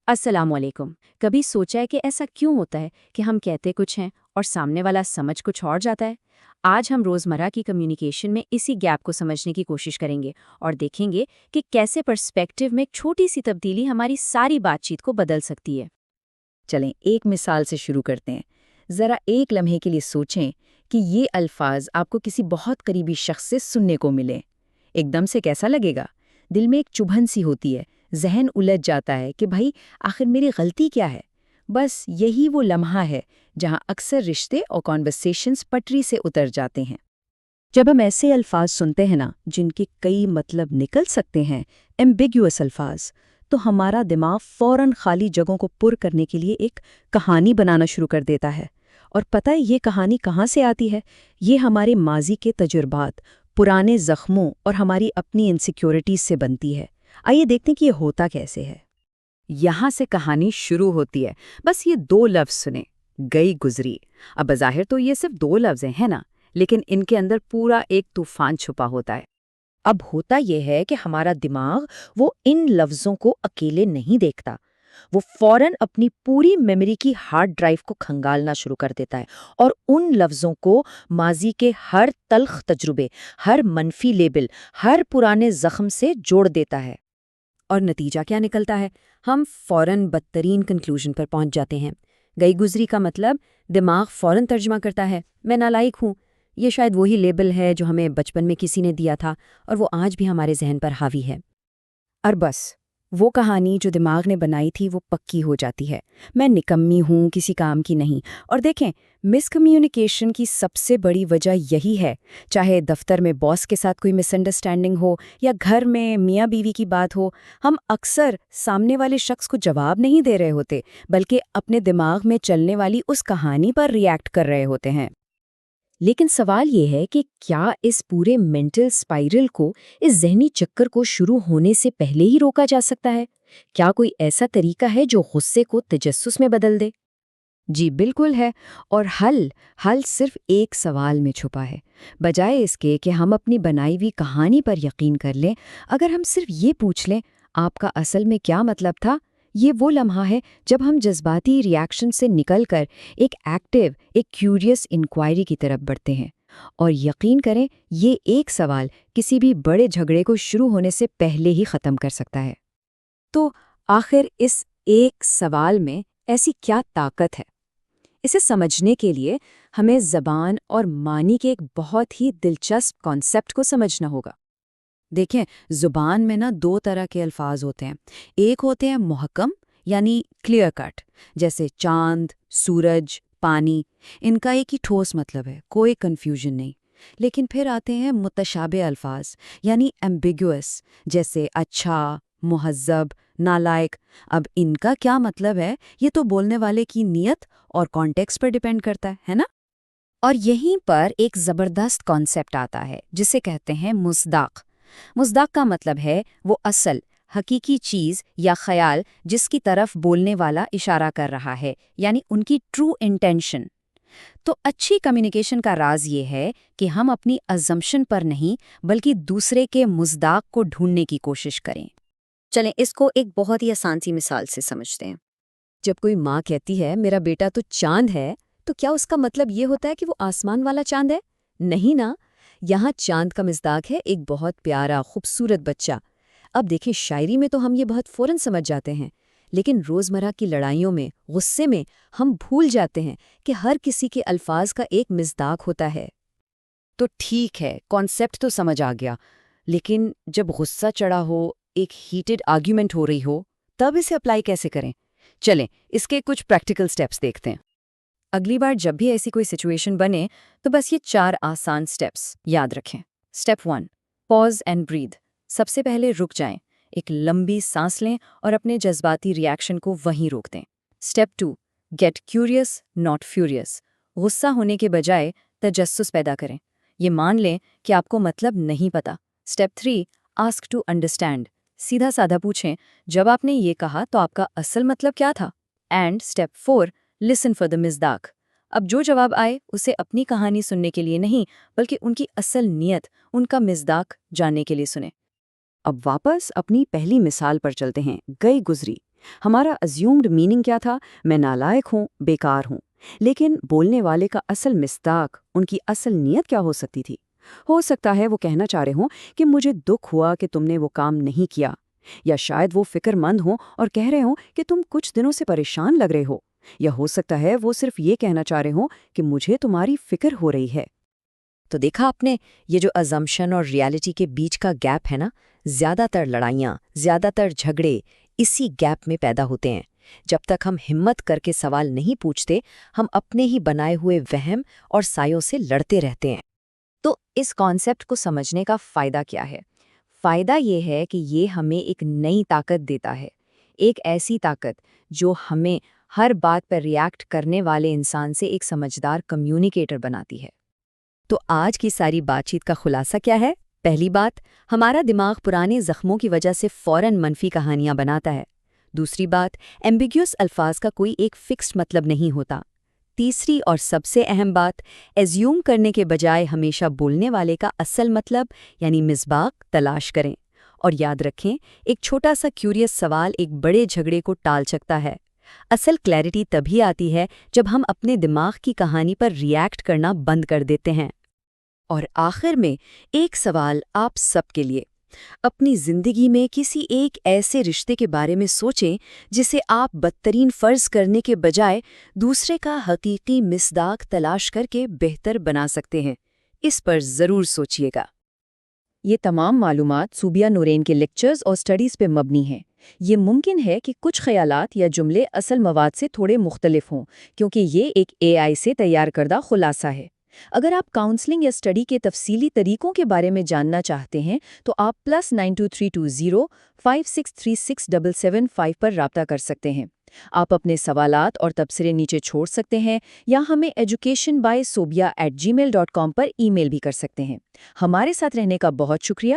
السلام علیکم۔ کبھی سوچا ہے کہ ایسا کیوں ہوتا ہے کہ ہم کہتے کچھ ہیں اور سامنے والا سمجھ کچھ اور جاتا ہے؟ آج ہم روزمرہ کی کمیونیکیشن میں اسی گیپ کو سمجھنے کی کوشش کریں گے اور دیکھیں گے کہ کیسے پرسپیکٹیو میں ایک چھوٹی سی تبدیلی ہماری ساری بات چیت کو بدل سکتی ہے۔ چلیں ایک مثال سے شروع کرتے ہیں۔ ذرا ایک لمحے کے لیے سوچیں کہ یہ الفاظ آپ کو کسی بہت قریبی شخص سے سننے کو ملیں۔ ایک دم سے کیسا لگے گا؟ دل میں ایک چبھن سی ہوتی ہے، ذہن الجھ جاتا ہے کہ بھائی آخر میری غلطی کیا ہے؟ بس یہی وہ لمحہ ہے جہاں اکثر رشتے اور کانورسیشنز پٹری سے اتر جاتے ہیں۔ جب ہم ایسے الفاظ سنتے ہیں نا جن کے کئی مطلب نکل سکتے ہیں، ایمبیگیوس الفاظ، تو ہمارا دماغ فوراً خالی جگہوں کو پر کرنے کے لیے ایک کہانی بنانا شروع کر دیتا ہے۔ اور پتہ ہے یہ کہانی کہاں سے آتی ہے؟ یہ ہمارے ماضی کے تجربات، پرانے زخموں اور ہماری اپنی انسیکیورٹیز سے بنتی ہے۔ آئیے دیکھتے ہیں کہ یہ ہوتا کیسے ہے۔ یہاں سے کہانی شروع ہوتی ہے۔ بس یہ دو لفظ سنیں، گئی گزری۔ اب بظاہر تو یہ صرف دو لفظ ہیں نا، لیکن ان کے اندر پورا ایک طوفان چھپا ہوتا ہے۔ اب ہوتا یہ ہے کہ ہمارا دماغ وہ ان لفظوں کو اکیلے نہیں دیکھتا، وہ فوراً اپنی پوری میموری کی ہارڈ ڈرائیو کو کھنگالنا شروع کر دیتا ہے اور ان لفظوں کو ماضی کے ہر تلخ تجربے، ہر منفی لیبل، ہر پرانے زخم سے جوڑ دیتا ہے۔ اور نتیجہ کیا نکلتا ہے؟ ہم فوراً بدترین کنکلوژن پر پہنچ جاتے ہیں۔ گئی گزری کا مطلب دماغ فوراً ترجمہ کرتا ہے، میں نالائق ہوں۔ یہ شاید وہی لیبل ہے جو ہمیں بچپن میں کسی نے دیا تھا اور وہ آج بھی ہمارے ذہن پر حاوی ہے۔ اور بس وہ کہانی جو دماغ نے بنائی تھی وہ پکی ہو جاتی ہے، میں نکمی ہوں، کسی کام کی نہیں۔ اور دیکھیں، مس کمیونیکیشن کی سب سے بڑی وجہ یہی ہے، چاہے دفتر میں باس کے ساتھ کوئی مس انڈرسٹینڈنگ ہو یا گھر میں میاں بیوی کی بات ہو، ہم اکثر سامنے والے شخص کو جواب نہیں دے رہے ہوتے، بلکہ اپنے دماغ میں چلنے والی اس کہانی پر ریئیکٹ کر رہے ہوتے ہیں۔ لیکن سوال یہ ہے کہ کیا اس پورے مینٹل اسپائرل کو، اس ذہنی چکر کو شروع ہونے سے پہلے ہی روکا جا سکتا ہے؟ کیا کوئی ایسا طریقہ ہے جو غصے کو تجسس میں بدل دے؟ جی بالکل ہے، اور حل صرف ایک سوال میں چھپا ہے۔ بجائے اس کے کہ ہم اپنی بنائی ہوئی کہانی پر یقین کر لیں، اگر ہم صرف یہ پوچھ لیں آپ کا اصل میں کیا مطلب تھا، یہ وہ لمحہ ہے جب ہم جذباتی ری ایکشن سے نکل کر ایک ایکٹیو، ایک کیوریس انکوائری کی طرف بڑھتے ہیں۔ اور یقین کریں، یہ ایک سوال کسی بھی بڑے جھگڑے کو شروع ہونے سے پہلے ہی ختم کر سکتا ہے۔ تو آخر اس ایک سوال میں ایسی کیا طاقت ہے؟ اسے سمجھنے کے لیے ہمیں زبان اور معنی کے ایک بہت ہی دلچسپ کانسیپٹ کو سمجھنا ہوگا۔ دیکھیں، زبان میں دو طرح کے الفاظ ہوتے ہیں۔ ایک ہوتے ہیں محکم، یعنی کلیئر کٹ، جیسے چاند، سورج، پانی۔ ان کا ایک ہی ٹھوس مطلب ہے، کوئی کنفیوژن نہیں۔ لیکن پھر آتے ہیں متشابہ الفاظ، یعنی ایمبیگوس، جیسے اچھا، مہذب، نالائق۔ اب ان کا کیا مطلب ہے، یہ تو بولنے والے کی نیت اور کانٹیکسٹ پر ڈیپینڈ کرتا ہے نا؟ اور یہیں پر ایک زبردست کانسیپٹ آتا ہے جسے کہتے ہیں مصداق۔ مصداق کا مطلب ہے وہ اصل، حقیقی چیز یا خیال جس کی طرف بولنے والا اشارہ کر رہا ہے، یعنی ان کی ٹرو انٹینشن۔ تو اچھی کمیونیکیشن کا راز یہ ہے کہ ہم اپنی ازمپشن پر نہیں بلکہ دوسرے کے مصداق کو ڈھونڈنے کی کوشش کریں۔ چلیں اس کو ایک بہت ہی آسان سی مثال سے سمجھتے ہیں۔ جب کوئی ماں کہتی ہے میرا بیٹا تو چاند ہے، تو کیا اس کا مطلب یہ ہوتا ہے کہ وہ آسمان والا چاند ہے؟ نہیں نا، یہاں چاند کا مصداق ہے ایک بہت پیارا، خوبصورت بچہ۔ اب دیکھیں، شاعری میں تو ہم یہ بہت فوراً سمجھ جاتے ہیں، لیکن روزمرہ کی لڑائیوں میں، غصے میں ہم بھول جاتے ہیں کہ ہر کسی کے الفاظ کا ایک مصداق ہوتا ہے۔ تو ٹھیک ہے، کانسیپٹ تو سمجھ آ گیا، لیکن جب غصہ چڑھا ہو، ایک ہیٹڈ آرگیومنٹ ہو رہی ہو، تب اسے اپلائی کیسے کریں؟ چلیں اس کے کچھ پریکٹیکل سٹیپس دیکھتے ہیں۔ اگلی بار جب بھی ایسی کوئی سچویشن بنے تو بس یہ 4 آسان سٹیپس یاد رکھیں۔ Step 1، pause and breathe. سب سے پہلے رک جائیں، ایک لمبی سانس لیں اور اپنے جذباتی ری ایکشن کو وہیں روک دیں۔ Step 2، get curious not furious. غصہ ہونے کے بجائے تجسس پیدا کریں، یہ مان لیں کہ آپ کو مطلب نہیں پتا۔ Step 3، ask to understand. سیدھا سادہ پوچھیں، جب آپ نے یہ کہا تو آپ کا اصل مطلب کیا تھا؟ And step 4، lesson for the مصداق۔ اب جو جواب آئے اسے اپنی کہانی سننے کے لیے نہیں بلکہ ان کی اصل نیت، ان کا مصداق جاننے کے لیے سنیں۔ اب واپس اپنی پہلی مثال پر چلتے ہیں، گئی گزری۔ ہمارا ازیومڈ میننگ کیا تھا؟ میں نالائق ہوں، بیکار ہوں۔ لیکن بولنے والے کا اصل مصداق، ان کی اصل نیت کیا ہو سکتی تھی؟ ہو سکتا ہے وہ کہنا چاہ رہے ہوں کہ مجھے دکھ ہوا کہ تم نے وہ کام نہیں کیا، یا شاید وہ فکر مند ہوں اور کہہ رہے ہوں کہ تم کچھ دنوں سے پریشان لگ رہے ہو، یا ہو سکتا ہے وہ صرف یہ کہنا چاہ رہے ہوں کہ مجھے تمہاری فکر ہو رہی ہے۔ تو دیکھا آپ نے، یہ جو ازمپشن اور ریالٹی کے بیچ کا گیپ ہے نا، زیادہ تر لڑائیاں، زیادہ تر جھگڑے اسی گیپ میں پیدا ہوتے ہیں۔ جب تک ہم ہمت کر کے سوال نہیں پوچھتے، ہم اپنے ہی بنائے ہوئے وہم اور سایوں سے لڑتے رہتے ہیں۔ تو اس کانسیپٹ کو سمجھنے کا فائدہ کیا ہے؟ فائدہ یہ ہے کہ یہ ہمیں ایک نئی طاقت دیتا ہے، ایک ایسی طاقت جو ہمیں ہر بات پر ریاکٹ کرنے والے انسان سے ایک سمجھدار کمیونیکیٹر بناتی ہے۔ تو آج کی ساری بات چیت کا خلاصہ کیا ہے؟ پہلی بات، ہمارا دماغ پرانے زخموں کی وجہ سے فوراً منفی کہانیاں بناتا ہے۔ دوسری بات، ایمبیگیوس الفاظ کا کوئی ایک فکسڈ مطلب نہیں ہوتا۔ تیسری اور سب سے اہم بات، ایزیوم کرنے کے بجائے ہمیشہ بولنے والے کا اصل مطلب یعنی مصداق تلاش کریں، اور یاد رکھیں ایک چھوٹا سا کیوریس سوال ایک بڑے جھگڑے کو ٹال سکتا ہے۔ اصل کلیئرٹی تبھی آتی ہے جب ہم اپنے دماغ کی کہانی پر ریاکٹ کرنا بند کر دیتے ہیں۔ اور آخر میں ایک سوال آپ سب کے لیے، اپنی زندگی میں کسی ایک ایسے رشتے کے بارے میں سوچیں جسے آپ بدترین فرض کرنے کے بجائے دوسرے کا حقیقی مصداق تلاش کر کے بہتر بنا سکتے ہیں۔ اس پر ضرور سوچیے گا۔ یہ تمام معلومات صوبیہ نورین کے لیکچرز اور سٹڈیز پہ مبنی ہیں۔ یہ ممکن ہے کہ کچھ خیالات یا جملے اصل مواد سے تھوڑے مختلف ہوں، کیونکہ یہ ایک AI سے تیار کردہ خلاصہ ہے۔ اگر آپ کاؤنسلنگ یا اسٹڈی کے تفصیلی طریقوں کے بارے میں جاننا چاہتے ہیں تو آپ +92320 56367775 پر رابطہ کر سکتے ہیں۔ آپ اپنے سوالات اور تبصرے نیچے چھوڑ سکتے ہیں یا ہمیں educationbysobia@gmail.com پر ای میل بھی کر سکتے ہیں۔ ہمارے ساتھ رہنے کا بہت شکریہ۔